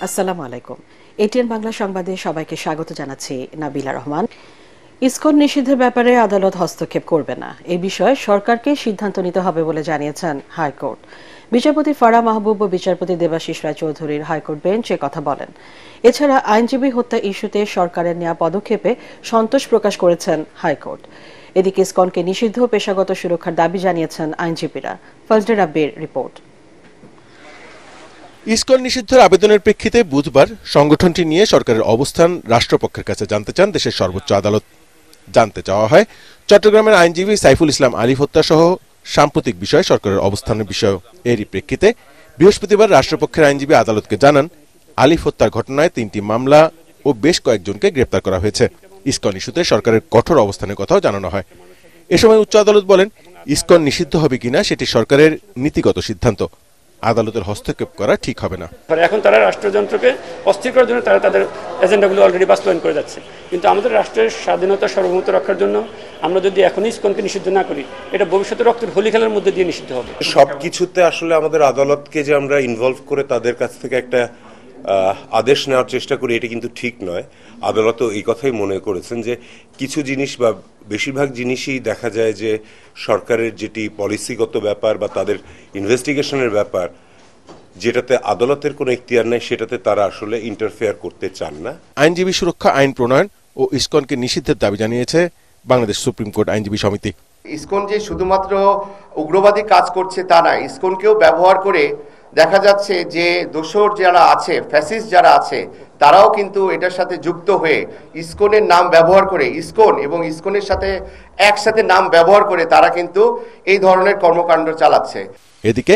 আসসালামু আলাইকুম। এটিএন বাংলা সংবাদে সবাইকে স্বাগত জানাচ্ছি নাবিলা রহমান। ইসকন নিষিদ্ধের ব্যাপারে আদালত হস্তক্ষেপ করবে না, এই বিষয়ে সরকারকে সিদ্ধান্ত নিতে হবে বলে জানিয়েছেন হাইকোর্ট। বিচারপতি ফারাহ মাহবুব ও বিচারপতি দেবাশিস রায় চৌধুরীর হাইকোর্ট বেঞ্চ কথা বলেন। এছাড়া আইনজীবী হত্যা ইস্যুতে সরকারের নেওয়া পদক্ষেপে সন্তোষ প্রকাশ করেছেন হাইকোর্ট। এদিকে ইসকনকে নিষিদ্ধ পেশাগত সুরক্ষার দাবি জানিয়েছেন আইনজীবীরা। ফজলে রাব্বির রিপোর্ট। ইসকন নিষিদ্ধের আবেদনের প্রেক্ষিতে বুধবার সংগঠনটি নিয়ে সরকারের অবস্থান রাষ্ট্রপক্ষের কাছে জানতে চান দেশের সর্বোচ্চ আদালত। জানতে চাওয়া হয় চট্টগ্রামের আইনজীবী সাইফুল ইসলাম আলিফ হত্যা সহ সাম্প্রতিক বিষয়ে সরকারের অবস্থানের বিষয়। এরই প্রেক্ষিতে বৃহস্পতিবার রাষ্ট্রপক্ষের আইনজীবী আদালতকে জানান আলিফ হত্যার ঘটনায় 3টি মামলা ও বেশ কয়েকজনকে গ্রেপ্তার করা হয়েছে। ইসকন ইস্যুতে সরকারের কঠোর অবস্থানের কথাও জানানো হয়। এ সময় উচ্চ আদালত বলেন ইসকন নিষিদ্ধ হবে কিনা সেটি সরকারের নীতিগত সিদ্ধান্ত, আদালতের হস্তক্ষেপ করা ঠিক হবে না। এখন তারা রাষ্ট্রযন্ত্রকে অস্থির করার জন্য তারা তাদের এজেন্ডাগুলো অলরেডি বাস্তবায়ন করে যাচ্ছে, কিন্তু আমাদের রাষ্ট্রের স্বাধীনতা সার্বভৌমত্ব রক্ষার জন্য আমরা যদি এখনই ইসকনকে নিষিদ্ধ না করি, এটা ভবিষ্যতে রক্তের হোলি খেলার মধ্যে দিয়ে নিষিদ্ধ হবে। সবকিছুতে আসলে আমাদের আদালতকে যে আমরা ইনভলভ করে তাদের কাছ থেকে একটা আদেশ নেওয়ার চেষ্টা করি, এটা কিন্তু ঠিক নয়। আদালতও এই কথাই মনে করেছেন যে কিছু জিনিস বা বেশিরভাগ জিনিসই দেখা যায় যে সরকারের যেটি পলিসিগত ব্যাপার বা তাদের ইনভেস্টিগেশনের ব্যাপার, যেটাতে আদালতের কোনো ইখতিয়ার নেই, সেটাতে তারা আসলে ইন্টারফেয়ার করতে চান না। আইনজীবী সুরক্ষা আইন প্রণয়ন ও ইসকনকে নিষিদ্ধের দাবি জানিয়েছে বাংলাদেশ সুপ্রিম কোর্ট আইনজীবী সমিতি। ইসকন যে শুধুমাত্র উগ্রবাদী কাজ করছে তা না, ইসকনকেও ব্যবহার করে দেখা যাচ্ছে যে দোসর যারা আছে, ফ্যাসিস্ট যারা আছে, তারাও কিন্তু এটার সাথে যুক্ত হয়ে ইসকনের নাম ব্যবহার করে, ইসকন এবং ইসকনের সাথে একসাথে নাম ব্যবহার করে তারা কিন্তু এই ধরনের কর্মকাণ্ড চালাচ্ছে। এদিকে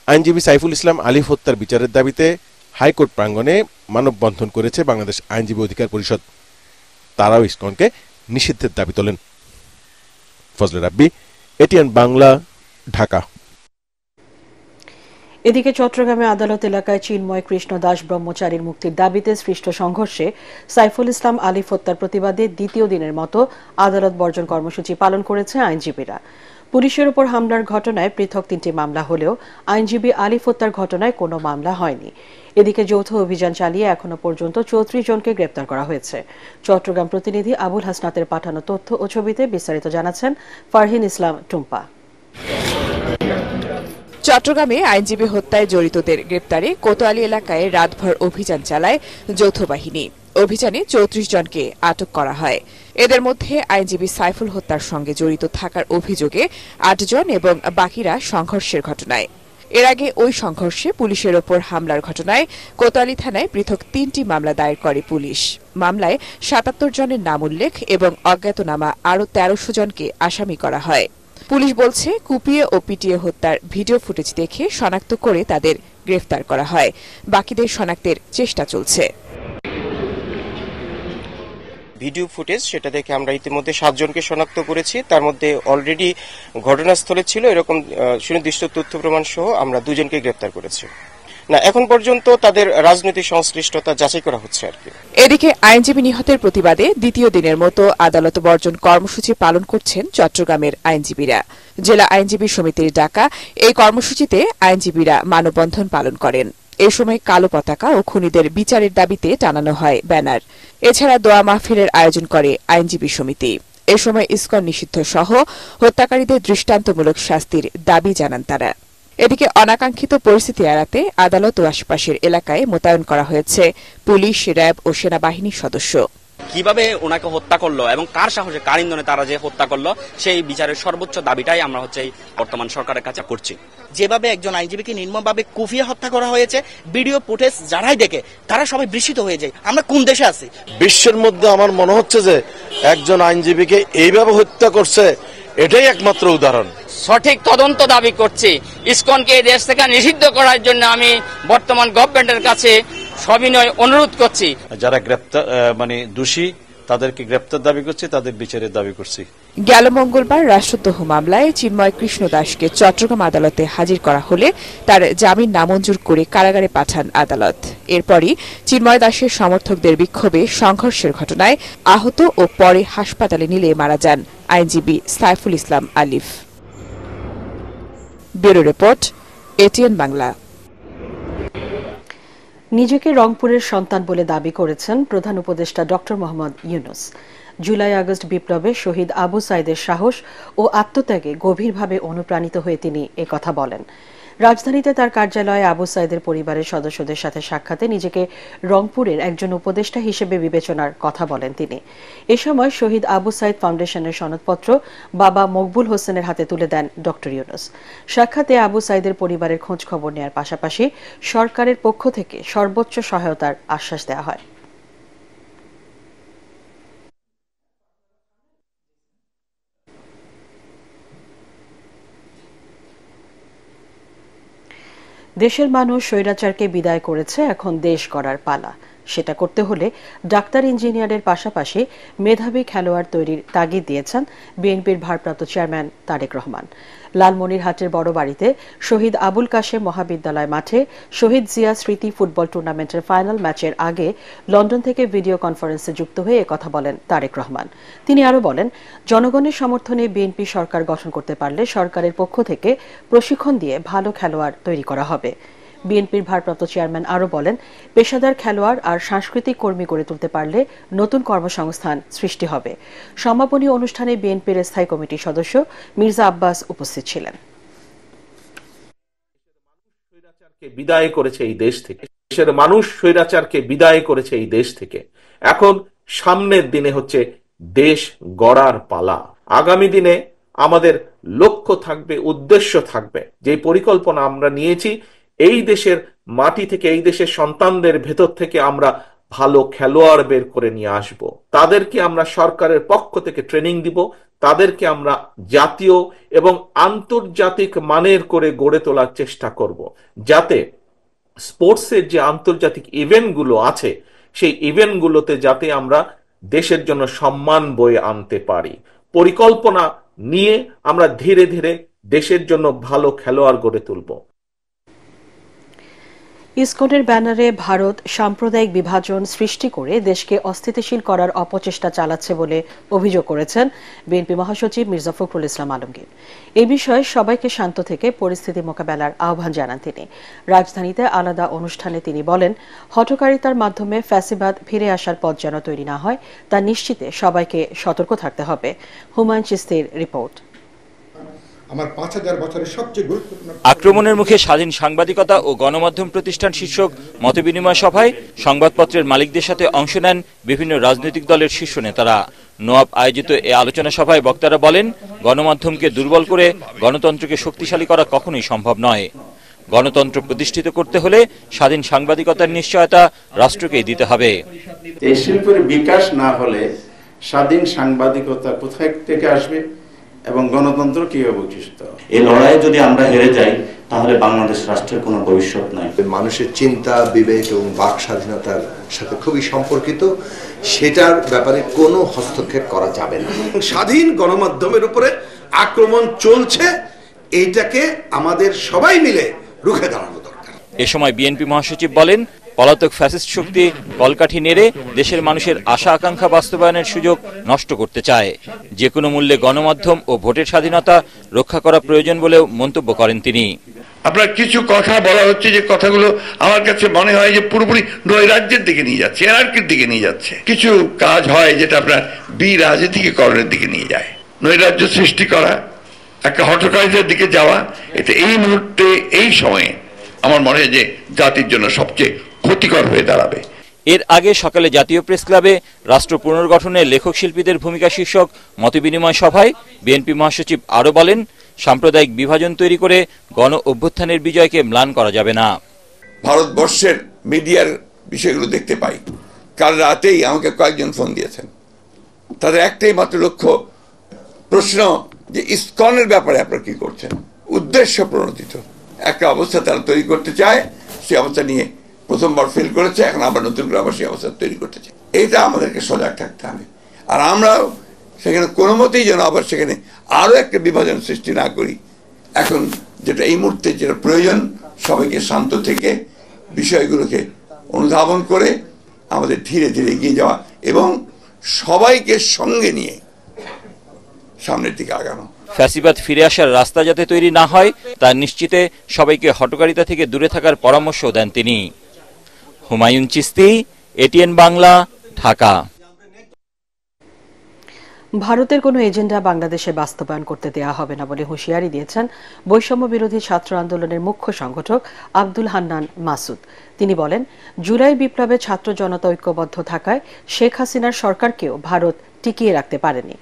আইনজীবী সাইফুল ইসলাম আলিফ হত্যার বিচারের দাবিতে হাইকোর্ট প্রাঙ্গণে মানববন্ধন করেছে বাংলাদেশ আইনজীবী অধিকার পরিষদ। তারাও ইসকনকে নিষিদ্ধের দাবি তোলেন। ফজলে রাব্বি, এটিএন বাংলা, ঢাকা। এদিকে চট্টগ্রামে আদালত এলাকায় চিন্ময় কৃষ্ণ দাস ব্রহ্মচারীর মুক্তির দাবিতে সৃষ্ট সংঘর্ষে সাইফুল ইসলাম আলিফ হত্যার প্রতিবাদে দ্বিতীয় দিনের মতো আদালত বর্জন কর্মসূচি পালন করেছে আইনজীবীরা। পুলিশের উপর হামলার ঘটনায় পৃথক 3টি মামলা হলেও আইনজীবী আলিফ হত্যার ঘটনায় কোনো মামলা হয়নি। এদিকে যৌথ অভিযান চালিয়ে এখনো পর্যন্ত 34 জনকে গ্রেপ্তার করা হয়েছে। চট্টগ্রাম প্রতিনিধি আবুল হাসনাতের পাঠানো তথ্য ও ছবিতে বিস্তারিত জানাচ্ছেন ফারহিন ইসলাম টুম্পা। চট্টগ্রামে আইনজীবী হত্যায় জড়িতদের গ্রেপ্তারে কোতোয়ালি এলাকায় রাতভর অভিযান চালায় যৌথ বাহিনী। অভিযানে 34 জনকে আটক করা হয়। এদের মধ্যে আইনজীবী সাইফুল হত্যার সঙ্গে জড়িত থাকার অভিযোগে 8 জন এবং বাকিরা সংঘর্ষের ঘটনায়। এর আগে ওই সংঘর্ষে পুলিশের ওপর হামলার ঘটনায় কোতোয়ালি থানায় পৃথক 3টি মামলা দায়ের করে পুলিশ। মামলায় 77 জনের নাম উল্লেখ এবং অজ্ঞাতনামা আরও 1300 জনকে আসামি করা হয়। পুলিশ বলছে কুপিয়ে ও পিটিয়ে হত্যার ভিডিও ফুটেজ দেখে শনাক্ত করে তাদের গ্রেফতার করা হয়। বাকিদের শনাক্তের চেষ্টা চলছে। ভিডিও ফুটেজ সেটা দেখে আমরা ইতিমধ্যে 7 জনকে শনাক্ত করেছি। তার মধ্যে অলরেডি ঘটনাস্থলে ছিল এরকম সুনির্দিষ্ট তথ্য প্রমাণ সহ আমরা 2 জনকে গ্রেফতার করেছি। না, এখন পর্যন্ত তাদের রাজনৈতিক সংশ্লিষ্টতা যাচাই করা হচ্ছে আর কি। এদিকে আইনজীবী নিহতের প্রতিবাদে দ্বিতীয় দিনের মতো আদালত বর্জন কর্মসূচি পালন করছেন চট্টগ্রামের আইনজীবীরা। জেলা আইনজীবী সমিতির ডাকা এই কর্মসূচিতে আইনজীবীরা মানববন্ধন পালন করেন। এ সময় কালো পতাকা ও খুনিদের বিচারের দাবিতে টানানো হয় ব্যানার। এছাড়া দোয়া মাহফিলের আয়োজন করে আইনজীবী সমিতি। এ সময় ইসকন নিষিদ্ধ সহ হত্যাকারীদের দৃষ্টান্তমূলক শাস্তির দাবি জানান তারা। এদিকে অনাকাঙ্ক্ষিত পরিস্থিতি এড়াতে আদালত ও আশপাশের এলাকায় মোতায়েন করা হয়েছে পুলিশ, র্যাব ও সেনাবাহিনীর সদস্য। কিভাবে ওনাকে হত্যা করলো এবং কার সাহসে, কার ইন্ধনে তারা যে হত্যা করলো, সেই বিচারের সর্বোচ্চ দাবিটাই আমরা বর্তমান সরকারের কাছে করছি। যেভাবে একজন আইনজীবীকে নির্মমভাবে কুপিয়ে হত্যা করা হয়েছে, ভিডিও ফুটেজ যারাই দেখে তারা সবাই বিস্মিত হয়ে যায়। আমরা কোন দেশে আছি? বিশ্বের মধ্যে আমার মনে হচ্ছে যে একজন আইনজীবীকে এইভাবে হত্যা করছে, এটাই একমাত্র উদাহরণ। সঠিক তদন্ত দাবি করছি। ইসকনকে এই দেশ থেকে নিষিদ্ধ করার জন্য আমি বর্তমান গভর্নমেন্টের কাছে সবিনয় অনুরোধ করছি। যারা গ্রেপ্তার দোষী তাদেরকে গ্রেপ্তার দাবি করছি, তাদের বিচারের দাবি করছি। গেল মঙ্গলবার রাষ্ট্রদ্রোহ মামলায় চিন্ময় কৃষ্ণ দাসকে চট্টগ্রাম আদালতে হাজির করা হলে তার জামিন নামঞ্জুর করে কারাগারে পাঠান আদালত। এরপরই চিন্ময় দাসের সমর্থকদের বিক্ষোভে সংঘর্ষের ঘটনায় আহত ও পরে হাসপাতালে নিলে মারা যান আইনজীবী সাইফুল ইসলাম আলিফ। Bureau report, ATN Bangla. নিজেকে রংপুরের সন্তান বলে দাবি করেছেন প্রধান উপদেষ্টা doctor Mohammad Yunus. July August বিপ্লবে শহীদ আবু সাইদের সাহস ও আত্মত্যাগে গভীরভাবে অনুপ্রাণিত হয়ে তিনি একথা বলেন। রাজধানীতে তার কার্যালয়ে আবু সাইদের পরিবারের সদস্যদের সাথে সাক্ষাতে নিজেকে রংপুরের একজন উপদেষ্টা হিসেবে বিবেচনার কথা বলেন তিনি। এ সময় শহীদ আবু সাইদ ফাউন্ডেশনের সনদপত্র বাবা মকবুল হোসেনের হাতে তুলে দেন ডক্টর ইউনূস। সাক্ষাতে আবু সাইদের পরিবারের খোঁজ খবর নেয়ার পাশাপাশি সরকারের পক্ষ থেকে সর্বোচ্চ সহায়তার আশ্বাস দেওয়া হয়। দেশের মানুষ স্বৈরাচারকে বিদায় করেছে, এখন দেশ গড়ার পালা। সেটা করতে হলে ডাক্তার ইঞ্জিনিয়ারের পাশাপাশি মেধাবী খেলোয়াড় তৈরির তাগিদ দিয়েছেন বিএনপির ভারপ্রাপ্ত চেয়ারম্যান তারেক রহমান। লালমনিরহাটের বড় বাড়িতে শহীদ আবুল কাশেম মহাবিদ্যালয় মাঠে শহীদ জিয়া স্মৃতি ফুটবল টুর্নামেন্টের ফাইনাল ম্যাচের আগে লন্ডন থেকে ভিডিও কনফারেন্সে যুক্ত হয়ে একথা বলেন তারেক রহমান। তিনি আরও বলেন, জনগণের সমর্থনে বিএনপি সরকার গঠন করতে পারলে সরকারের পক্ষ থেকে প্রশিক্ষণ দিয়ে ভালো খেলোয়াড় তৈরি করা হবে। বিএনপির ভারপ্রাপ্ত চেয়ারম্যান আরও বলেন, পেশাদার খেলোয়াড় আর সাংস্কৃতিক কর্মী গড়ে তুলতে পারলে নতুন কর্মসংস্থান সৃষ্টি হবে। সমাপনী অনুষ্ঠানে বিএনপির স্থায়ী কমিটির সদস্য মির্জা আব্বাস উপস্থিত ছিলেন। বিদায় করেছে এই দেশ থেকে, দেশের মানুষ স্বৈরাচারকে বিদায় করেছে এই দেশ থেকে। এখন সামনের দিনে হচ্ছে দেশ গড়ার পালা। আগামী দিনে আমাদের লক্ষ্য থাকবে, উদ্দেশ্য থাকবে, যে পরিকল্পনা আমরা নিয়েছি, এই দেশের মাটি থেকে, এই দেশের সন্তানদের ভেতর থেকে আমরা ভালো খেলোয়াড় বের করে নিয়ে আসব। তাদেরকে আমরা সরকারের পক্ষ থেকে ট্রেনিং দিব, তাদেরকে আমরা জাতীয় এবং আন্তর্জাতিক মানের করে গড়ে তোলার চেষ্টা করব, যাতে স্পোর্টসের যে আন্তর্জাতিক ইভেন্টগুলো আছে সেই ইভেন্টগুলোতে যাতে আমরা দেশের জন্য সম্মান বয়ে আনতে পারি। পরিকল্পনা নিয়ে আমরা ধীরে ধীরে দেশের জন্য ভালো খেলোয়াড় গড়ে তুলব। ইসকনের ব্যানারে ভারত সাম্প্রদায়িক বিভাজন সৃষ্টি করে দেশকে অস্থিতিশীল করার অপচেষ্টা চালাচ্ছে বলে অভিযোগ করেছেন বিএনপি মহাসচিব মির্জা ফখরুল ইসলাম আলমগীর। এই বিষয়ে সবাইকে শান্ত থেকে পরিস্থিতি মোকাবেলার আহ্বান জানান তিনি। রাজধানীতে আলাদা অনুষ্ঠানে তিনি বলেন, হঠকারিতার মাধ্যমে ফ্যাসিবাদ ফিরে আসার পথ যেন তৈরি না হয় তা নিশ্চিতে সবাইকে সতর্ক থাকতে হবে। হুমায়ুন চিস্তির রিপোর্ট। আক্রমণের মুখে স্বাধীন সাংবাদিকতা ও গণমাধ্যম প্রতিষ্ঠান শীর্ষক মতবিনিময় সভায় সংবাদপত্রের মালিকদের সাথে অংশ নেন বিভিন্ন রাজনৈতিক দলের শীর্ষ নেতারা। নোয়াব আয়োজিত এ আলোচনা সভায় বক্তারা বলেন, গণমাধ্যমকে দুর্বল করে গণতন্ত্রকে শক্তিশালী করা কখনোই সম্ভব নয়। গণতন্ত্র প্রতিষ্ঠিত করতে হলে স্বাধীন সাংবাদিকতার নিশ্চয়তা রাষ্ট্রকেই দিতে হবে। এই শিল্পের বিকাশ না হলে স্বাধীন সাংবাদিকতা কোথায় থেকে আসবে এবং গণতন্ত্র কিভাবে প্রতিষ্ঠিত হবে? এই লড়াইয়ে যদি আমরা হেরে যাই তাহলে বাংলাদেশ রাষ্ট্রের কোনো ভবিষ্যৎ নাই। মানুষের চিন্তা, বিবেক এবং বাক স্বাধীনতার সাথে খুবই সম্পর্কিত, সেটার ব্যাপারে কোনো হস্তক্ষেপ করা যাবে না। স্বাধীন গণমাধ্যমের উপরে আক্রমণ চলছে, এইটাকে আমাদের সবাই মিলে রুখে দাঁড়ানো দরকার। এ সময় বিএনপি মহাসচিব বলেন, পলাতক ফ্যাসিস্ট শক্তি কলকাঠি নেড়ে দেশের মানুষের আশা আকাঙ্ক্ষা বাস্তবায়নের সুযোগ নষ্ট করতে চায়। যে কোনো মূল্যে গণমাধ্যম ও ভোটের স্বাধীনতা রক্ষা করা প্রয়োজন বলেও মন্তব্য করেন তিনি। আপনার কিছু কথা বলা হচ্ছে, যে কথাগুলো আমার কাছে মনে হয় যে পুরোপুরি নৈরাজ্যের দিকে নিয়ে যাচ্ছে, এনার্কির দিকে নিয়ে যাচ্ছে। কিছু কাজ হয় যেটা আপনার রাজনীতিকরণের দিকে নিয়ে যায়, নৈরাজ্য সৃষ্টি করা, একটা হঠকারিতার দিকে যাওয়া। এটা এই মুহূর্তে, এই সময়ে আমার মনে হয় যে জাতির জন্য সবচেয়ে ক্ষতিকর হয়ে দাঁড়াবে। এর আগে সকালে জাতীয় প্রেস ক্লাবে রাষ্ট্র পুনর্গঠনে লেখক শিল্পীদের ভূমিকা শীর্ষক মতবিনিময় সভায় বিএনপি মহাসচিব আরও বলেন, সাম্প্রদায়িক বিভাজন তৈরি করে গণ অভ্যুত্থানের বিজয়কে ম্লান করা যাবে না। ভারতবর্ষের মিডিয়ার বিষয়গুলো দেখতে পাই। কাল রাতেই আমাকে কয়েকজন ফোন দিয়েছেন, তাদের একটাই মাত্র লক্ষ্য, প্রশ্ন যে ইসকনের ব্যাপারে আপনারা কি করছেন। উদ্দেশ্য প্রণোদিত একটা অবস্থা তারা তৈরি করতে চায়, সেই অবস্থা নিয়ে প্রথমবার ফেল করেছে, এখন আবার নতুন করে আবার সেই অবস্থা তৈরি করতে চায়। এইটা আমাদেরকে সজাগ থাকতে হবে। আর আমরাও সেখানে কোনো মতেই যেন আবার সেখানে আরও একটা বিভাজন সৃষ্টি না করি। এখন যেটা এই মুহূর্তে যেটা প্রয়োজন, সবাইকে শান্ত থেকে বিষয়গুলোকে অনুধাবন করে আমাদের ধীরে ধীরে এগিয়ে যাওয়া এবং সবাইকে সঙ্গে নিয়ে সামনের দিকে আগানো। ফ্যাসিবাদ ফিরে আসার রাস্তা যাতে তৈরি না হয় তা নিশ্চিতে সবাইকে হঠকারিতা থেকে দূরে থাকার পরামর্শ দেন তিনি। হুমায়ুন চিস্তি, এটিএন বাংলা, ঢাকা। ভারতের কোনো এজেন্ডা বাংলাদেশে বাস্তবায়ন করতে দেওয়া হবে না বলে হুঁশিয়ারি দিয়েছেন বৈষম্য বিরোধী ছাত্র আন্দোলনের মুখ্য সংগঠক আব্দুল হান্নান মাসুদ। তিনি বলেন, জুলাই বিপ্লবে ছাত্র জনতা ঐক্যবদ্ধ থাকায় শেখ হাসিনার সরকারকেও ভারত টিকিয়ে রাখতে পারেনি।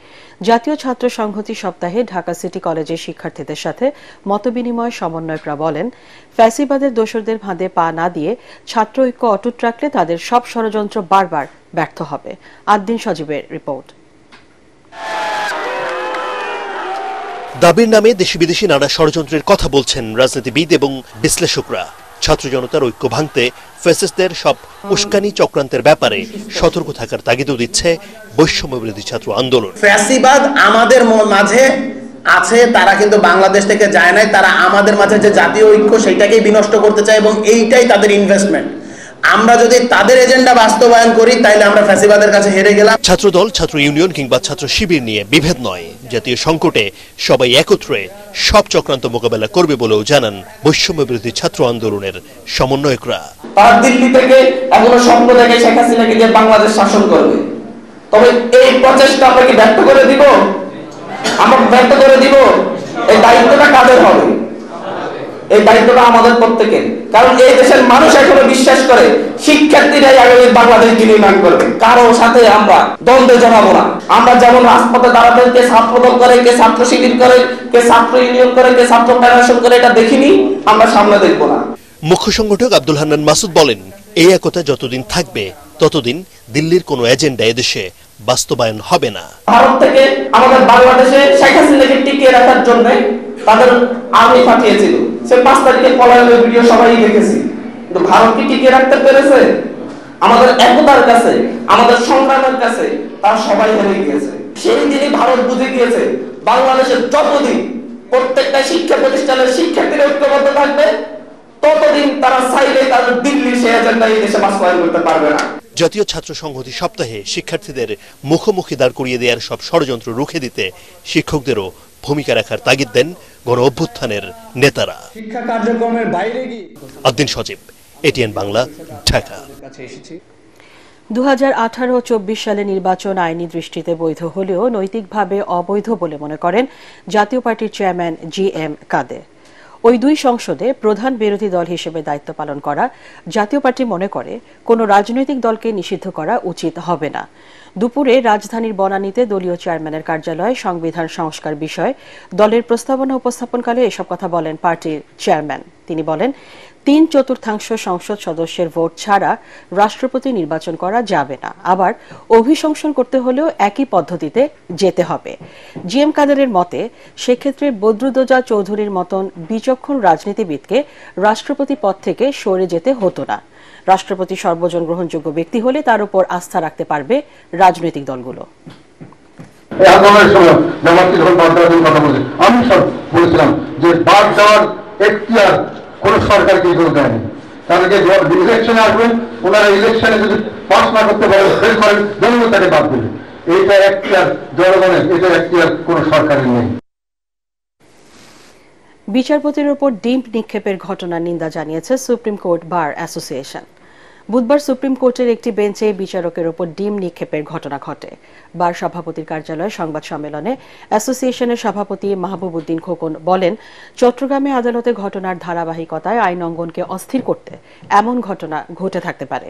জাতীয় ছাত্র সংহতি সপ্তাহে ঢাকা সিটি কলেজের শিক্ষার্থীদের সাথে মতবিনিময় সমন্বয়করা বলেন, ফ্যাসিবাদের দোসরদের ফাঁদে পা না দিয়ে ছাত্র ঐক্য অটুট রাখলে তাদের সব ষড়যন্ত্র বারবার ব্যর্থ হবে। আদ্দিন সজীবের রিপোর্ট। দাবির নামে দেশি বিদেশি নানা ষড়যন্ত্রের কথা বলছেন রাজনীতিবিদ এবং বিশ্লেষকরা। ছাত্র জনতার ঐক্য ভাঙতে ফ্যাসিস্টদের সব উস্কানি চক্রান্তের ব্যাপারে সতর্ক থাকার তাগিদও দিচ্ছে বৈষম্য বিরোধী ছাত্র আন্দোলন। ফ্যাসিবাদ আমাদের মাঝে আছে, তারা কিন্তু বাংলাদেশ থেকে যায় নাই, তারা আমাদের মাঝে যে জাতীয় ঐক্য সেটাকেই বিনষ্ট করতে চায় এবং এইটাই তাদের ইনভেস্টমেন্ট। আমরা যদি তাদের এজেন্ডা বাস্তবায়ন করি তাহলে আমরা ফ্যাসিবাদের কাছে হেরে গেলাম। ছাত্রদল, ছাত্র ইউনিয়ন কিংবা ছাত্র শিবির নিয়ে বিভেদ নয়, জাতীয় সংকটে সবাই একত্রে সব চক্রান্ত মোকাবেলা করবে বলেও জানান বৈষম্য বিরোধী ছাত্র আন্দোলনের সমন্বয়করা। তার দিল্লি থেকে এখনো স্বপ্ন দেখে শেখ হাসিনাকে যে বাংলাদেশ শাসন করবে, তবে এই প্রচেষ্টা আমরা কি ব্যর্থ করে দিব? আমরা ব্যর্থ করে দিব? এই দায়িত্বটা কাদের হবে? এই দায়িত্বটা আমাদের প্রত্যেকের। কারণ এই দেশের মানুষ এখনো বিশ্বাস করে শিক্ষার্থীরাই আগামী বাংলাদেশ নির্মাণ করবে। কারো সাথে আমরা দ্বন্দ্বে জড়াবো না। আমরা যেমন রাজপথে দাঁড়াতে, কে ছাত্রদল করে, কে ছাত্র শিবির করে, কে ছাত্র ইউনিয়ন করে, কে ছাত্র ফেডারেশন করে, এটা দেখিনি, আমরা সামনে দেখবো না। মুখ্য সংগঠক আব্দুল হান্নান মাসুদ বলেন, এই একতা যতদিন থাকবে ততদিন দিল্লির কোনো এজেন্ডা এদেশে বাস্তবায়ন হবে না। ভারত থেকে আমাদের বাংলাদেশে শেখ হাসিনাকে টিকিয়ে রাখার জন্য তাদের আর্মি পাঠিয়েছিল। সে 5 তারিখে পলায়নের ভিডিও সবাই দেখেছি, কিন্তু ভারত কি টিকিয়ে রাখতে পেরেছে? আমাদের একতার কাছে, আমাদের সংগ্রামের কাছে তারা সবাই হেরে গিয়েছে। সেই দিনই ভারত বুঝে গিয়েছে বাংলাদেশের যতদিন প্রত্যেকটা শিক্ষা প্রতিষ্ঠানের শিক্ষার্থীরা ঐক্যবদ্ধ থাকবে ততদিন তারা চাইলে তাদের দিল্লির সেই এজেন্ডা এই দেশে বাস্তবায়ন করতে পারবে না। জাতীয় ছাত্র সংহতি সপ্তাহে শিক্ষার্থীদের মুখোমুখি দাঁড় করিয়ে দেওয়ার সব ষড়যন্ত্র রুখে দিতে শিক্ষকদেরও ভূমিকা রাখার তাগিদ দেন গণ অভ্যুত্থানের নেতারা। শিক্ষা কার্যক্রমের বাইরে গিয়ে আদ্দিন সজীব, এটিএন বাংলা, ঢাকা। 2018-24 সালে নির্বাচন আইনি দৃষ্টিতে বৈধ হলেও নৈতিকভাবে অবৈধ বলে মনে করেন জাতীয় পার্টির চেয়ারম্যান GM কাদের। ওই দুই সংসদে প্রধান বিরোধী দল হিসেবে দায়িত্ব পালন করা জাতীয় পার্টি মনে করে কোনো রাজনৈতিক দলকে নিষিদ্ধ করা উচিত হবে না। দুপুরে রাজধানীর বনানীতে দলীয় চেয়ারম্যানের কার্যালয়ে সংবিধান সংস্কার বিষয়ে দলের প্রস্তাবনা উপস্থাপনকালে এসব কথা বলেন পার্টির চেয়ারম্যান। তিনি বলেন, 3/4 সংসদ সদস্যের ভোট ছাড়া রাষ্ট্রপতি নির্বাচন করা যাবে না, আবার অভিশংসন করতে হলেও একই পদ্ধতিতে যেতে হবে। GM কাদেরের মতে সেক্ষেত্রে বদরুদ্দোজা চৌধুরীর মতন বিচক্ষণ রাজনীতিবিদকে রাষ্ট্রপতি পদ থেকে সরে যেতে হতো না। রাষ্ট্রপতি সর্বজন গ্রহণযোগ্য ব্যক্তি হলে তার উপর আস্থা রাখতে পারবে রাজনৈতিক দলগুলো। আমি বলেছিলাম যে বাদ দেওয়ার এখতিয়ার কোন সরকারকে দেয়নি, তাহলে যে ইলেকশনে আসবেন ওনারা ইলেকশনে যদি পাস না করতে পারেন, ফেল করেন, জনগণ তাকে বাদ দেবে। এইটা এখতিয়ার জনগণের, এটা এখতিয়ার কোন সরকারের নেই। বিচারপতির উপর ডিম নিক্ষেপের ঘটনার নিন্দা জানিয়েছে সুপ্রিম কোর্ট বার অ্যাসোসিয়েশন। বুধবার সুপ্রিম কোর্টের একটি বেঞ্চে বিচারকের উপর ডিম নিক্ষেপের ঘটনা ঘটে। বার সভাপতির কার্যালয়ে সংবাদ সম্মেলনে অ্যাসোসিয়েশনের সভাপতি মাহবুব উদ্দিন খোকন বলেন, চট্টগ্রামে আদালতে ঘটনার ধারাবাহিকতায় আইন অঙ্গনকে অস্থির করতে এমন ঘটনা ঘটে থাকতে পারে।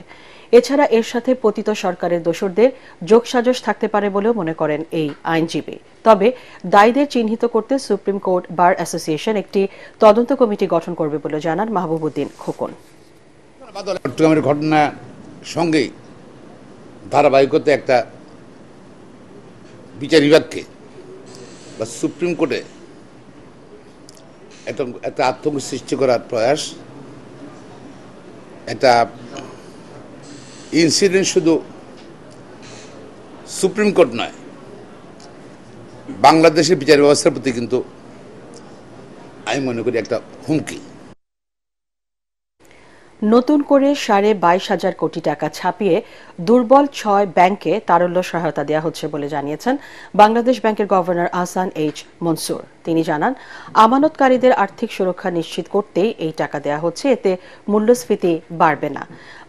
এছাড়া এর সাথে পতিত সরকারের দোসরদের যোগসাজশ থাকতে পারে বলেও মনে করেন এই আইনজীবী। তবে দায়ীদের চিহ্নিত করতে সুপ্রিম কোর্ট বার অ্যাসোসিয়েশন একটি তদন্ত কমিটি গঠন করবে বলে জানান মাহবুব উদ্দিন খোকন। চট্টগ্রামের ঘটনার সঙ্গেই ধারাবাহিকতা একটা বিচার বিভাগকে বা সুপ্রিম কোর্টে একটা আতঙ্ক সৃষ্টি করার প্রয়াস, একটা ইনসিডেন্ট শুধু সুপ্রিম কোর্ট নয়, বাংলাদেশের বিচার ব্যবস্থার প্রতি কিন্তু আমি মনে করি একটা হুমকি। নতুন করে 22,500 কোটি টাকা ছাপিয়ে দুর্বল 6 ব্যাংকে তারল্য সহায়তা দেওয়া হচ্ছে বলে জানিয়েছেন বাংলাদেশ ব্যাংকের গভর্নর আহসান এইচ মনসুর। তিনি জানান, আমানতকারীদের আর্থিক সুরক্ষা নিশ্চিত করতেই এই টাকা দেওয়া হচ্ছে, এতে মূল্যস্ফীতি বাড়বে না।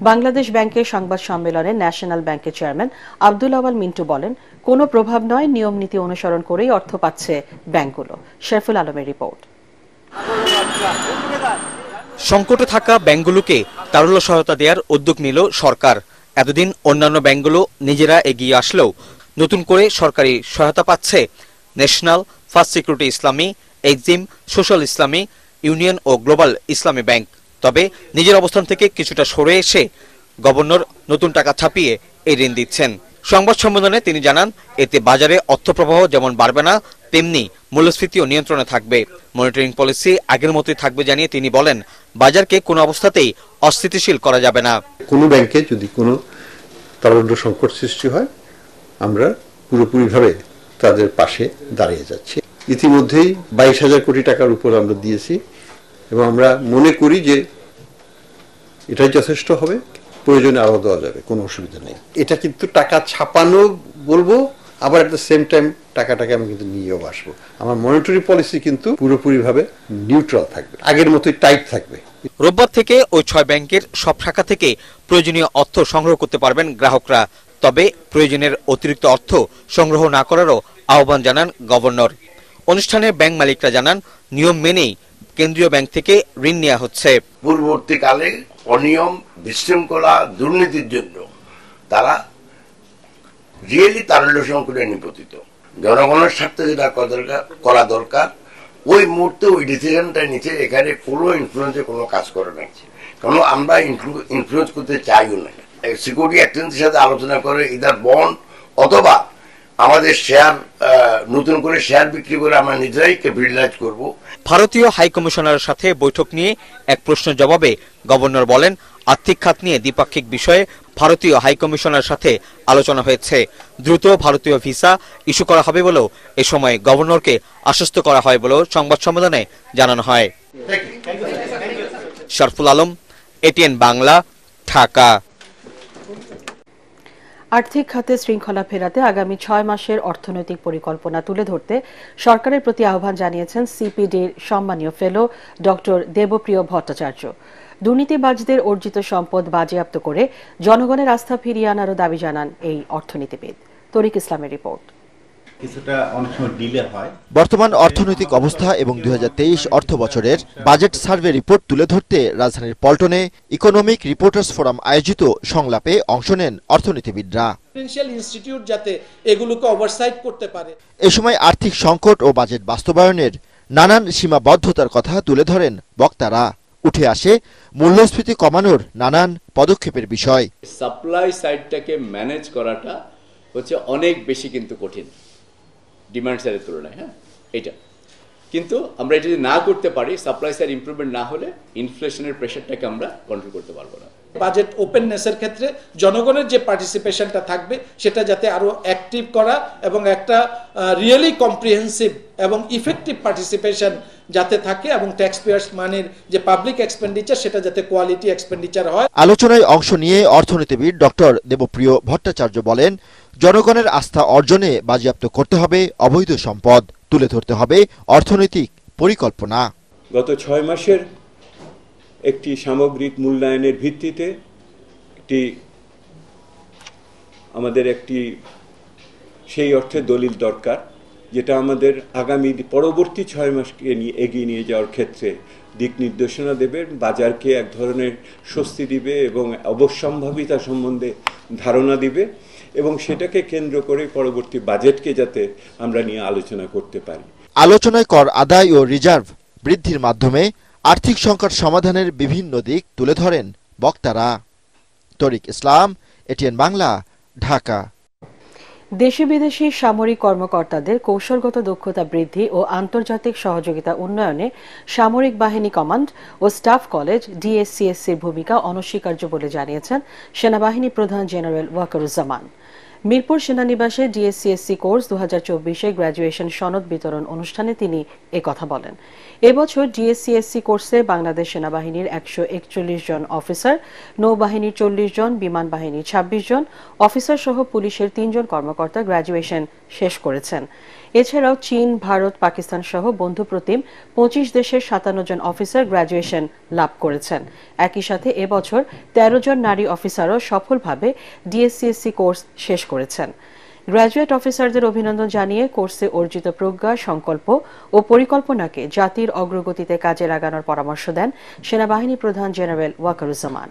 বাংলাদেশ ব্যাংকের সংবাদ সম্মেলনে ন্যাশনাল ব্যাংকের চেয়ারম্যান আব্দুল আওয়াল মিন্টু বলেন, কোনো প্রভাব নয়, নিয়ম নীতি অনুসরণ করেই অর্থ পাচ্ছে ব্যাংকগুলো। শেরফুল আলমের রিপোর্ট। সংকটে থাকা ব্যাংকগুলোকে তারল্য সহায়তা দেওয়ার উদ্যোগ নিল সরকার। এতদিন অন্যান্য ব্যাংকগুলো নিজেরা এগিয়ে আসলেও নতুন করে সরকারি সহায়তা পাচ্ছে ন্যাশনাল, ফার্স্ট সিকিউরিটি ইসলামী, এক্সিম, সোশ্যাল ইসলামী, ইউনিয়ন ও গ্লোবাল ইসলামী ব্যাংক। তবে নিজের অবস্থান থেকে কিছুটা সরে এসে গভর্নর নতুন টাকা ছাপিয়ে এই ঋণ দিচ্ছেন। সংবাদ সম্মেলনে তিনি জানান, এতে বাজারে অর্থপ্রবাহ যেমন বাড়বে না, তেমনি মূল্যস্ফীতিও নিয়ন্ত্রণে থাকবে। মনিটরিং পলিসি আগের মতোই থাকবে জানিয়ে তিনি বলেন, বাজারকে কোনো অবস্থাতেই অস্থিতিশীল করা যাবে না। কোনো ব্যাংকে যদি কোনো তারল্য সংকট সৃষ্টি হয়, আমরা পুরোপুরিভাবে তাদের পাশে দাঁড়িয়ে যাচ্ছি। ইতিমধ্যেই 22,000 কোটি টাকার উপর আমরা দিয়েছি এবং আমরা মনে করি যে এটাই যথেষ্ট হবে। প্রয়োজনে আরো দেওয়া যাবে, কোনো অসুবিধা নেই। এটা কিন্তু টাকা ছাপানো বলবো, আবার এট দ্য সেম টাইম টাকাটাকে আমি কিন্তু নিয়েও আসবো। আমার মনিটরি পলিসি কিন্তু পুরোপুরিভাবে নিউট্রাল থাকবে, আগের মতোই টাইট থাকবে। রোববার থেকে ওই 6 ব্যাংকের সব শাখা থেকে প্রয়োজনীয় অর্থ সংগ্রহ করতে পারবেন গ্রাহকরা। তবে প্রয়োজনের অতিরিক্ত অর্থ সংগ্রহ না করারও আহ্বান জানান গভর্নর। অনুষ্ঠানে ব্যাংক মালিকরা জানান, নিয়ম মেনেই কেন্দ্রীয় ব্যাংক থেকে ঋণ নেওয়া হচ্ছে। পূর্ববর্তীকালে অনিয়ম, বিশৃঙ্খলা, দুর্নীতির জন্য তারা রিয়েলি তারল্য সংকটে নিপতিত। জনগণের স্বার্থে যেটা করা দরকার, ওই মুহূর্তে ওই ডিসিশনটা নিচে, এখানে কোনো ইনফ্লুয়েন্সে কোনো কাজ করে না। কারণ আমরা ইনফ্লুয়েন্স করতে চাইও না। সিকিউরিটি এক্সচেঞ্জের সাথে আলোচনা করে ইদার বন্ড অথবা আমাদের শেয়ার, নতুন করে শেয়ার বিক্রি করে আমরা নিজেরাই ক্যাপিটালাইজ করব। ভারতীয় হাই কমিশনারের সাথে বৈঠক নিয়ে এক প্রশ্নের জবাবে গভর্নর বলেন, আর্থিক খাত নিয়ে দ্বিপাক্ষিক বিষয়ে ভারতীয় হাই কমিশনারের সাথে আলোচনা হয়েছে। দ্রুত ভারতীয় ভিসা ইস্যু করা হবে বলেও এ সময় গভর্নরকে আশ্বস্ত করা হয় বলেও সংবাদ সম্মেলনে জানানো হয়। শরফুল আলম, এটিএন বাংলা, ঢাকা। আর্থিক খাতে শৃঙ্খলা ফেরাতে আগামী 6 মাসের অর্থনৈতিক পরিকল্পনা তুলে ধরতে সরকারের প্রতি আহ্বান জানিয়েছেন সিপিডির সম্মানীয় ফেলো ডক্টর দেবপ্রিয় ভট্টাচার্য। দুর্নীতিবাজদের অর্জিত সম্পদ বাজেয়াপ্ত করে জনগণের আস্থা ফিরিয়ে আনারও দাবি জানান এই অর্থনীতিবিদ। তরিক ইসলামের রিপোর্ট। বর্তমান অর্থনৈতিক অবস্থা এবং 2023 অর্থ বছরের বাজেট সার্ভে রিপোর্ট তুলে ধরতে রাজধানীর পল্টনে ইকোনমিক রিপোর্টার্স ফোরাম আয়োজিত সংলাপে অংশ নেন অর্থনীতিবিদরা। ইনস্টিটিউট যাতে এগুলোকে ওভারসাইট করতে পারে। এ সময় আর্থিক সংকট ও বাজেট বাস্তবায়নের নানান সীমাবদ্ধতার কথা তুলে ধরেন বক্তারা। উঠে আসে মূল্যস্ফীতি কমানোর নানান পদক্ষেপের বিষয়। সাপ্লাই সাইডটাকে ম্যানেজ করাটা হচ্ছে অনেক বেশি কিন্তু কঠিন ডিমান্ড সাইডের তুলনায়। হ্যাঁ, এটা কিন্তু আমরা এটা যদি না করতে পারি, সাপ্লাই সাইড ইমপ্রুভমেন্ট না হলে ইনফ্লেশনের প্রেশারটাকে আমরা কন্ট্রোল করতে পারবো না। বাজেট ওপেননেসের ক্ষেত্রে জনগণের যে পার্টিসিপেশনটা থাকবে সেটা যাতে আরো অ্যাক্টিভ করা এবং একটা রিয়েলি কম্প্রিহেন্সিভ এবং ইফেক্টিভ পার্টিসিপেশন যাতে থাকে এবং ট্যাক্স পেয়ার্স মানির যে পাবলিক এক্সপেন্ডিচার সেটা যাতে কোয়ালিটি এক্সপেন্ডিচার হয়। আলোচনায় অংশ নিয়ে অর্থনীতিবিদ ডক্টর দেবপ্রিয় ভট্টাচার্য বলেন, জনগণের আস্থা অর্জনে বাজেয়াপ্ত করতে হবে অবৈধ সম্পদ, তুলে ধরতে হবে অর্থনৈতিক পরিকল্পনা। গত 6 মাসের একটি সামগ্রিক মূল্যায়নের ভিত্তিতে আমাদের একটি সেই অর্থে দলিল দরকার, যেটা আমাদের আগামী পরবর্তী 6 মাসকে নিয়ে এগিয়ে নিয়ে যাওয়ার ক্ষেত্রে দিক নির্দেশনা দেবে, বাজারকে এক ধরনের স্বস্তি দিবে এবং অবশ্যম্ভাবিতা সম্বন্ধে ধারণা দিবে এবং সেটাকে কেন্দ্র করে পরবর্তী বাজেটকে যাতে আমরা নিয়ে আলোচনা করতে পারি। আলোচনায় কর আদায় ও রিজার্ভ বৃদ্ধির মাধ্যমে আর্থিক সংকট সমাধানের বিভিন্ন দিক তুলে ধরেন বক্তারা। তরিক ইসলাম, এটিএন বাংলা, ঢাকা। দেশি বিদেশি সামরিক কর্মকর্তাদের কৌশলগত দক্ষতা বৃদ্ধি ও আন্তর্জাতিক সহযোগিতা উন্নয়নে সামরিক বাহিনী কমান্ড ও স্টাফ কলেজ ডিএসসিএসসির ভূমিকা অনস্বীকার্য বলে জানিয়েছেন সেনাবাহিনী প্রধান জেনারেল ওয়াকারুজ্জামান। মিরপুর সেনানিবাসে ডিএসসিএসসি কোর্স 2024-এ গ্র্যাজুয়েশন সনদ বিতরণ অনুষ্ঠানে তিনি একথা বলেন। এবছর ডিএসসিএসসি কোর্সে বাংলাদেশ সেনাবাহিনীর 141 জন অফিসার, নৌবাহিনীর 40 জন, বিমান বাহিনীর 26 জন অফিসার সহ পুলিশের 3 জন কর্মকর্তা গ্র্যাজুয়েশন শেষ করেছেন। এছাড়াও চীন, ভারত, পাকিস্তান সহ বন্ধুপ্রতিম 25 দেশের 57 জন অফিসার গ্র্যাজুয়েশন লাভ করেছেন। একই সাথে এবছর 13 জন নারী অফিসারও সফলভাবে ডিএসসিএসসি কোর্স শেষ করেছেন। গ্র্যাজুয়েট অফিসারদের অভিনন্দন জানিয়ে কোর্সে অর্জিত প্রজ্ঞা, সংকল্প ও পরিকল্পনাকে জাতির অগ্রগতিতে কাজে লাগানোর পরামর্শ দেন সেনাবাহিনী প্রধান জেনারেল ওয়াকারুজ্জামান।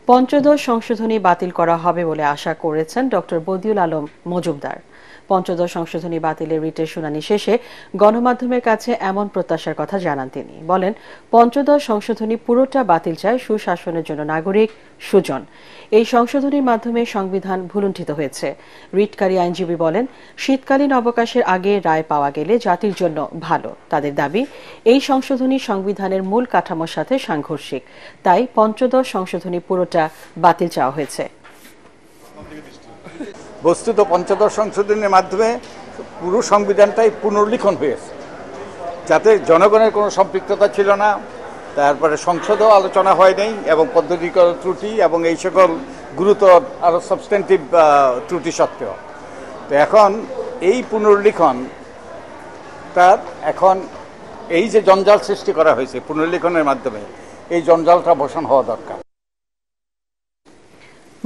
পঞ্চদশ সংশোধনী বাতিল করা হবে বলে আশা করেছেন ড বদিউল আলম মজুমদার। পঞ্চদশ সংশোধনী বাতিলের রিটের শুনানি শেষে গণমাধ্যমের কাছে এমন প্রত্যাশার কথা জানান তিনি। বলেন, পঞ্চদশ সংশোধনী পুরোটা বাতিল চায় সুশাসনের জন্য নাগরিক সুজন। এই সংশোধনীর মাধ্যমে সংবিধান ভুলুণ্ঠিত হয়েছে। রিটকারী আইনজীবী বলেন, শীতকালীন অবকাশের আগে রায় পাওয়া গেলে জাতির জন্য ভালো। তাদের দাবি, এই সংশোধনী সংবিধানের মূল কাঠামোর সাথে সাংঘর্ষিক, তাই পঞ্চদশ সংশোধনী পুরোটা বাতিল চাওয়া হয়েছে। বস্তুত পঞ্চদশ সংশোধনের মাধ্যমে পুরো সংবিধানটাই পুনর্লিখন হয়েছে, যাতে জনগণের কোনো সম্পৃক্ততা ছিল না, তারপরে সংসদেও আলোচনা হয় নাই এবং পদ্ধতিগত ত্রুটি এবং এই সকল গুরুতর আরও সাবস্টেন্টিভ ত্রুটি সত্ত্বেও। তো এখন এই পুনর্লিখন তার এখন এই যে জঞ্জাল সৃষ্টি করা হয়েছে পুনর্লিখনের মাধ্যমে, এই জঞ্জালটা অবসান হওয়া দরকার।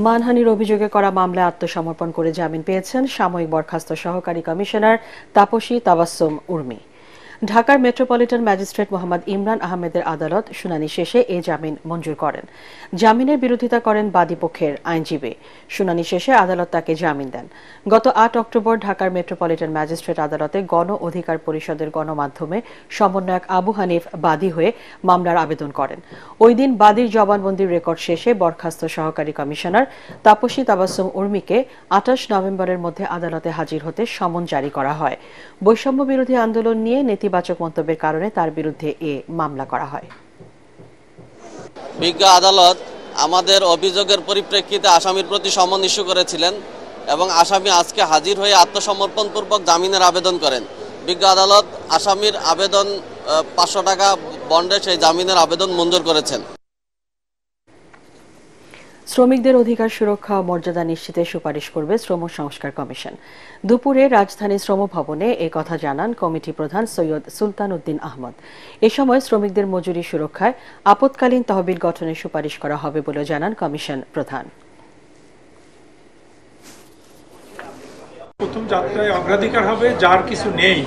মানহানির অভিযোগে করা মামলায় আত্মসমর্পণ করে জামিন পেয়েছেন সাময়িক বরখাস্ত সহকারী কমিশনার তাপসী তাবাসসুম উর্মি। ঢাকার মেট্রোপলিটন ম্যাজিস্ট্রেট মোহাম্মদ ইমরান আহমেদের আদালত শুনানি শেষে এ জামিন মঞ্জুর করেন। জামিনের বিরোধিতা করেন বাদীপক্ষের আইনজীবী। শুনানি শেষে আদালত তাকে জামিন দেন। গত 8 অক্টোবর ঢাকার মেট্রোপলিটন ম্যাজিস্ট্রেট আদালতে গণ অধিকার পরিষদের গণমাধ্যমে সমন্বয়ক আবু হানিফ বাদী হয়ে মামলার আবেদন করেন। ওই দিন বাদীর জবানবন্দির রেকর্ড শেষে বরখাস্ত সহকারী কমিশনার তাপসী তাবাসসুম উর্মিকে 28 নভেম্বরের মধ্যে আদালতে হাজির হতে সমন জারি করা হয়। বৈষম্য বিরোধী আন্দোলন নিয়ে নেতিবাচক মন্তব্যের কারণে তার বিরুদ্ধে এ মামলা করা হয়। বিজ্ঞ আদালত আমাদের অভিযোগের পরিপ্রেক্ষিতে আসামির প্রতি সমন ইস্যু করেছিলেন এবং আসামি আজকে হাজির হয়ে আত্মসমর্পণপূর্বক জামিনের আবেদন করেন। বিজ্ঞ আদালত আসামির আবেদন 500 টাকা বন্ডে সেই জামিনের আবেদন মঞ্জুর করেছেন। শ্রমিকদের অধিকার সুরক্ষা ও মর্যাদা নিশ্চিতে সুপারিশ করবে শ্রম সংস্কার কমিশন। দুপুরে রাজধানী শ্রম ভবনে এ কথা জানান কমিটি প্রধান সৈয়দ সুলতান উদ্দিন আহমদ। এ সময় শ্রমিকদের মজুরি সুরক্ষায় আপৎকালীন তহবিল গঠনের সুপারিশ করা হবে বলে জানান কমিশন প্রধান। প্রথম যাত্রায় অগ্রাধিকার হবে যার কিছু নেই,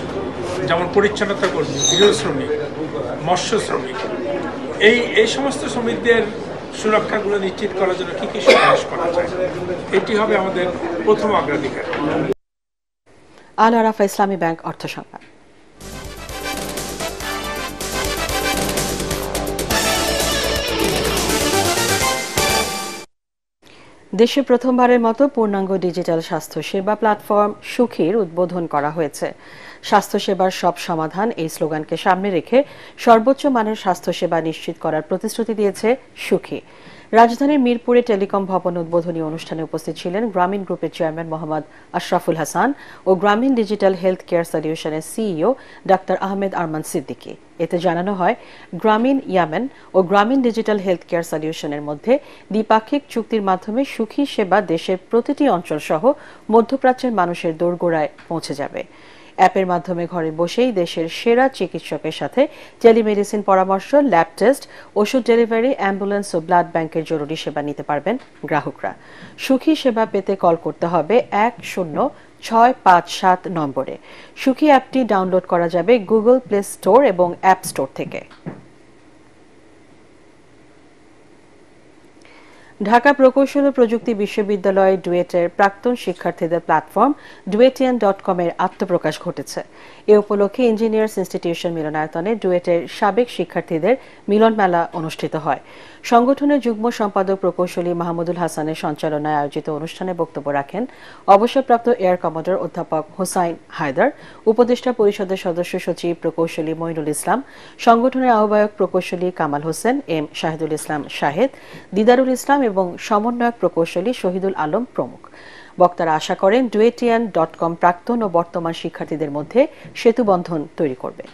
যেমন পরিচ্ছন্নতা কর্মী, গৃহ শ্রমিক, মৎস্য শ্রমিক, এই সমস্ত শ্রমিকদের সুরক্ষাগুলো নিশ্চিত করার জন্য কি কি সুপারিশ করা যায়, এটি হবে আমাদের প্রথম অগ্রাধিকার। আল আরাফা ইসলামী ব্যাংক অর্থ সংবাদ। দেশে প্রথমবারের মতো পূর্ণাঙ্গ ডিজিটাল স্বাস্থ্যসেবা প্ল্যাটফর্ম সুখীর উদ্বোধন করা হয়েছে। স্বাস্থ্যসেবার সব সমাধান এই স্লোগানকে সামনে রেখে সর্বোচ্চ মানের স্বাস্থ্যসেবা নিশ্চিত করার প্রতিশ্রুতি দিয়েছে সুখী। রাজধানীর মিরপুরে টেলিকম ভবন উদ্বোধনী অনুষ্ঠানে উপস্থিত ছিলেন গ্রামীণ গ্রুপের চেয়ারম্যান মোহাম্মদ আশরাফুল হাসান ও গ্রামীণ ডিজিটাল হেলথ কেয়ার সলিউশনের সিইও ডাক্তার আহমেদ আরমান সিদ্দিকী। এতে জানানো হয়, গ্রামীণ ইয়ামেন ও গ্রামীণ ডিজিটাল হেলথ কেয়ার সলিউশনের মধ্যে দ্বিপাক্ষিক চুক্তির মাধ্যমে সুখী সেবা দেশের প্রতিটি অঞ্চল সহ মধ্যপ্রাচ্যের মানুষের দোরগোড়ায় পৌঁছে যাবে। অ্যাপের মাধ্যমে ঘরে বসেই দেশের সেরা চিকিৎসকের সাথে টেলিমেডিসিন পরামর্শ, ল্যাব টেস্ট, ওষুধ ডেলিভারি, অ্যাম্বুলেন্স ও ব্লাড ব্যাংকের জরুরি সেবা নিতে পারবেন গ্রাহকরা। সুখী সেবা পেতে কল করতে হবে 10657 নম্বরে। সুখী অ্যাপটি ডাউনলোড করা যাবে গুগল প্লে স্টোর এবং অ্যাপ স্টোর থেকে। ঢাকা প্রকৌশল ও প্রযুক্তি বিশ্ববিদ্যালয় ডুয়েটের প্রাক্তন শিক্ষার্থীদের প্ল্যাটফর্ম duetian.com এর আত্মপ্রকাশ ঘটেছে। এ উপলক্ষে ইঞ্জিনিয়ার্স ইনস্টিটিউশন মিলনায়তনে ডুয়েটের সাবেক শিক্ষার্থীদের মিলন মেলা অনুষ্ঠিত হয়। সংগঠনের যুগ্ম সম্পাদক প্রকৌশলী মাহমুদুল হাসানের সঞ্চালনায় আয়োজিত অনুষ্ঠানে বক্তব্য রাখেন অবসরপ্রাপ্ত এয়ার কমোডর অধ্যাপক হোসাইন হায়দার, উপদেষ্টা পরিষদের সদস্য সচিব প্রকৌশলী মঈনুল ইসলাম, সংগঠনের আহ্বায়ক প্রকৌশলী কামাল হোসেন, এম শাহিদুল ইসলাম শাহেদ, দিদারুল ইসলাম এবং সমন্বয়ক প্রকৌশলী শহীদুল আলম প্রমুখ। বক্তারা আশা করেন duetian.com প্রাক্তন ও বর্তমান শিক্ষার্থীদের মধ্যে সেতুবন্ধন তৈরি করবে।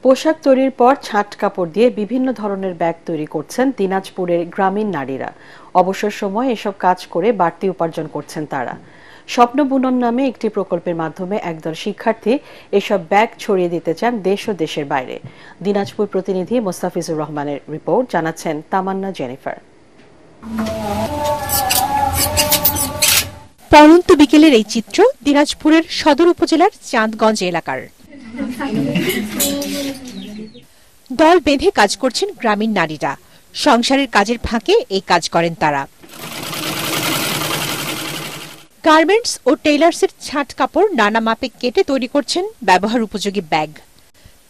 পোশাক তৈরির পর ছাট কাপড় দিয়ে বিভিন্ন ধরনের ব্যাগ তৈরি করছেন দিনাজপুরের গ্রামীণ নারীরা। অবসর সময় এসব কাজ করে বাড়তি উপার্জন করছেন তারা। স্বপ্ন বুনন নামে একটি প্রকল্পের মাধ্যমে একদল শিক্ষার্থী এসব ব্যাগ ছড়িয়ে দিতে চান দেশ ও দেশের বাইরে। দিনাজপুর প্রতিনিধি মোস্তাফিজুর রহমানের রিপোর্ট, জানাচ্ছেন তামান্না জেনিফার। পড়ন্ত বিকেলের এই চিত্র দিনাজপুরের সদর উপজেলার চাঁদগঞ্জ এলাকার। দল বেঁধে কাজ করছেন গ্রামীণ নারীরা। সংসারের কাজের ফাঁকে এই কাজ করেন তারা। গার্মেন্টস ও টেইলার্সের ছাট কাপড় নানা মাপে কেটে তৈরি করছেন ব্যবহার উপযোগী ব্যাগ।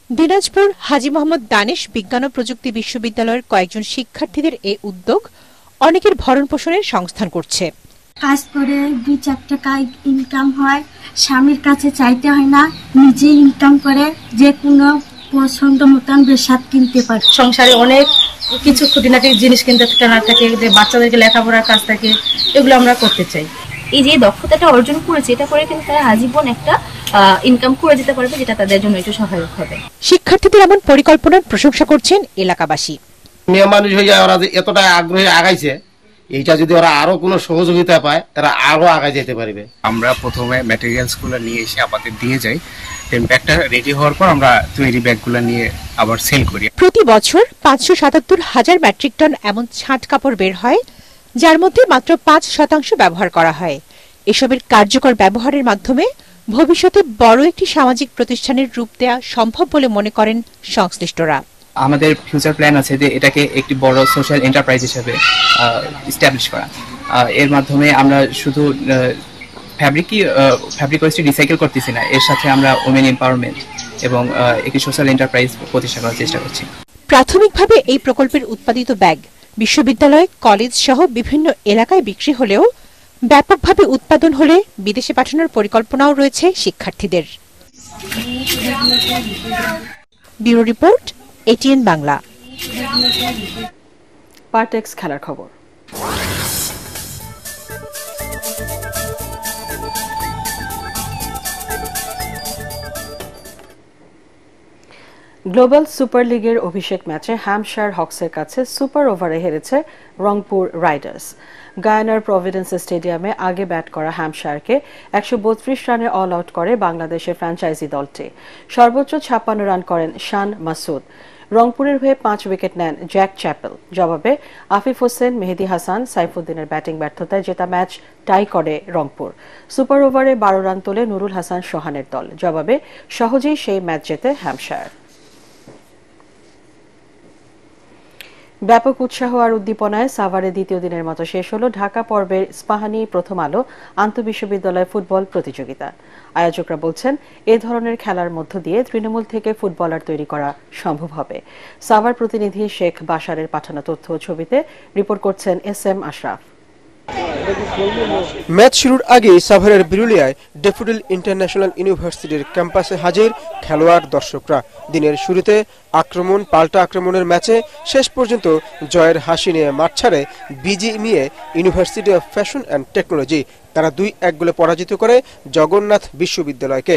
দিনাজপুর হাজী মোহাম্মদ দানেশ বিজ্ঞান ও প্রযুক্তি বিশ্ববিদ্যালয়ের কয়েকজন শিক্ষার্থীদের এই উদ্যোগ অনেকের ভরণ পোষণের সংস্থান করছে। কাজ করে 2-4 টাকা ইনকাম হয়, স্বামীর কাছে চাইতে হয় না, নিজে ইনকাম করে যে কোনো পছন্দ মতন বেশাদ কিনতে পারে। সংসারে অনেক কিছু খুঁটিনাটি জিনিস কিনতে না থাকে, যে বাচ্চাদেরকে লেখাপড়ার কাজ থাকে, এগুলো আমরা করতে চাই। এই যে দক্ষতাটা অর্জন করেছে, এটা করে কিন্তু তারা আজীবন একটা ইনকাম করে যেতে পারবে, যেটা তাদের জন্য একটু সহায়ক হবে। শিক্ষার্থীদের এমন পরিকল্পনার প্রশংসা করছেন এলাকাবাসী। মেয়ে মানুষ হয়ে যায়, ওরা এতটা আগ্রহে আগাইছে, এইটা যদি ওরা আরো কোনো সহযোগিতা পায় তারা আরো আগে যেতে পারবে। আমরা প্রথমে ম্যাটেরিয়ালস গুলো নিয়ে এসে আমাদের দিয়ে যাই, ব্যাগটা রেডি হওয়ার পর আমরা তৈরি ব্যাগগুলো নিয়ে আবার সেল করি। প্রতি বছর 577,000 মেট্রিক টন এমন ছাট কাপড় বের হয়, যার মধ্যে মাত্র 5% ব্যবহার করা হয়। এসবের কার্যকর ব্যবহারের মাধ্যমে ভবিষ্যতে বড় একটি সামাজিক প্রতিষ্ঠানের রূপ দেওয়া সম্ভব বলে মনে করেন সংশ্লিষ্টরা। আমাদের ফিউচার প্ল্যান আছে যে এটাকে একটি বড় সোশ্যাল এন্টারপ্রাইজ হিসেবে এস্টাবলিশ করা। এর মাধ্যমে আমরা শুধু ফ্যাব্রিক ওয়েস্ট রিসাইকেল করতেছি না, এর সাথে আমরা ওমেন এম্পাওয়ারমেন্ট এবং একটি সোশ্যাল এন্টারপ্রাইজ প্রতিষ্ঠা করার চেষ্টা করছি। প্রাথমিকভাবে এই প্রকল্পের উৎপাদিত ব্যাগ বিশ্ববিদ্যালয়, কলেজ সহ বিভিন্ন এলাকায় বিক্রি হলেও ব্যাপকভাবে উৎপাদন হলে বিদেশে পাঠানোর পরিকল্পনাও রয়েছে শিক্ষার্থীদের। Bureau report, ATN Bangla. Partex খেলার খবর। গ্লোবাল সুপার লিগের অভিষেক ম্যাচে হ্যাম্পশায়ার হকসের কাছে সুপার ওভারে হেরেছে রংপুর রাইডার্স। গায়ানার প্রভিডেন্স স্টেডিয়ামে আগে ব্যাট করা হ্যাম্পশায়ারকে 132 রানে অল আউট করে বাংলাদেশের ফ্র্যাঞ্চাইজি দলটি। সর্বোচ্চ 56 রান করেন শান মাসুদ। রংপুরের হয়ে 5 উইকেট নেন জ্যাক চ্যাপেল। জবাবে আফিফ হোসেন, মেহেদী হাসান, সাইফুদ্দিনের ব্যাটিং ব্যর্থতায় জেতা ম্যাচ টাই করে রংপুর। সুপার ওভারে 12 রান তোলে নুরুল হাসান সোহানের দল। জবাবে সহজেই সেই ম্যাচ জেতে হ্যাম্পশায়ার। ব্যাপক উৎসাহ আর উদ্দীপনায় সাভারে দ্বিতীয় দিনের মতো শেষ হলো ঢাকা পর্বের ইস্পাহানি প্রথম আলো আন্তঃবিশ্ববিদ্যালয় ফুটবল প্রতিযোগিতা। আয়োজকরা বলছেন, এ ধরনের খেলার মধ্য দিয়ে তৃণমূল থেকে ফুটবলার তৈরি করা সম্ভব হবে। সাভার প্রতিনিধি শেখ বাশারের পাঠানো তথ্য ও ছবিতে রিপোর্ট করছেন SM আশরাফ। ম্যাচ শুরুর আগে সাভারের বিরুলিয়ায় ডেফোডিল ইন্টারন্যাশনাল ইউনিভার্সিটির ক্যাম্পাসে হাজির খেলোয়াড়, দর্শকরা। দিনের শুরুতে আক্রমণ পাল্টা আক্রমণের ম্যাচে শেষ পর্যন্ত জয়ের হাসি নিয়ে মাঠ ছাড়ে BGMEA, university of fashion and technology. তারা 2-1 গোলে পরাজিত করে জগন্নাথ বিশ্ববিদ্যালয়কে।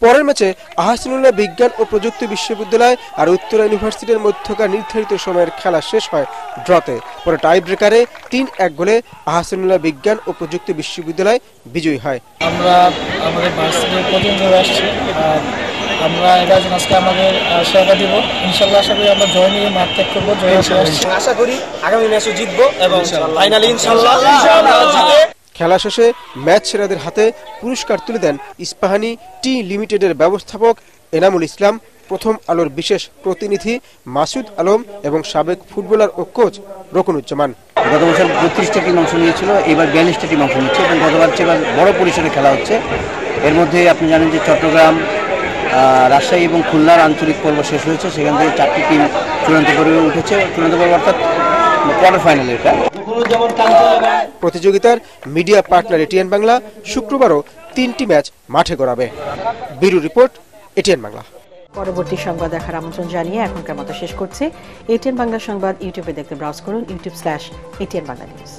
পরের ম্যাচে আহসানুল্লাহ বিজ্ঞান ও প্রযুক্তি বিশ্ববিদ্যালয় আর উত্তরা ইউনিভার্সিটির মধ্যকার নির্ধারিত সময়ের খেলা শেষ হয় ড্রতে। পরে টাই ব্রেকারে 3-1 গোলে আহসানুল্লাহ বিজ্ঞান ও প্রযুক্তি বিশ্ববিদ্যালয় বিজয়ী হয়। আমরা আমাদের ভার্সিটির প্রথম ধরে আসছি, আমরা এবার আজকে আমাদের সেবা দিব। ইনশাল্লাহ আশা করি আমরা জয় নিয়ে মাঠ ত্যাগ করবো, জয় আশা করি আগামী ম্যাচে জিতবো এবং ফাইনালি ইনশাল্লাহ জিতে। খেলা শেষে ম্যাচ সেরাদের হাতে পুরস্কার তুলে দেন ইস্পাহানি টি লিমিটেডের ব্যবস্থাপক এনামুল ইসলাম, প্রথম আলোর বিশেষ প্রতিনিধি মাসুদ আলম এবং সাবেক ফুটবলার ও কোচ রকুনুজ্জামান। গত বছর 32টা টিম অংশ নিয়েছিল, এবার 42টা টিম অংশ নিচ্ছে এবং গতবার চেয়ে বড় পরিসরে খেলা হচ্ছে। এর মধ্যে আপনি জানেন যে চট্টগ্রাম, রাজশাহী এবং খুলনার আঞ্চলিক পর্ব শেষ হয়েছে, সেখান থেকে 4টি টিম চূড়ান্ত পর্বে উঠেছে। চূড়ান্ত পর্ব অর্থাৎ কোয়ার্টার ফাইনালে এটা। প্রতিযোগিতার মিডিয়া পার্টনার এটিএন বাংলা শুক্রবারও 3টি ম্যাচ মাঠে গড়াবে। Bureau report, ATN Bangla. পরবর্তী সংবাদ দেখার আমন্ত্রণ জানিয়ে এখনকার মতো শেষ করছি। এটিএন বাংলা সংবাদ ইউটিউবে দেখতে ব্রাউজ করুন youtube/ATN Bangla News।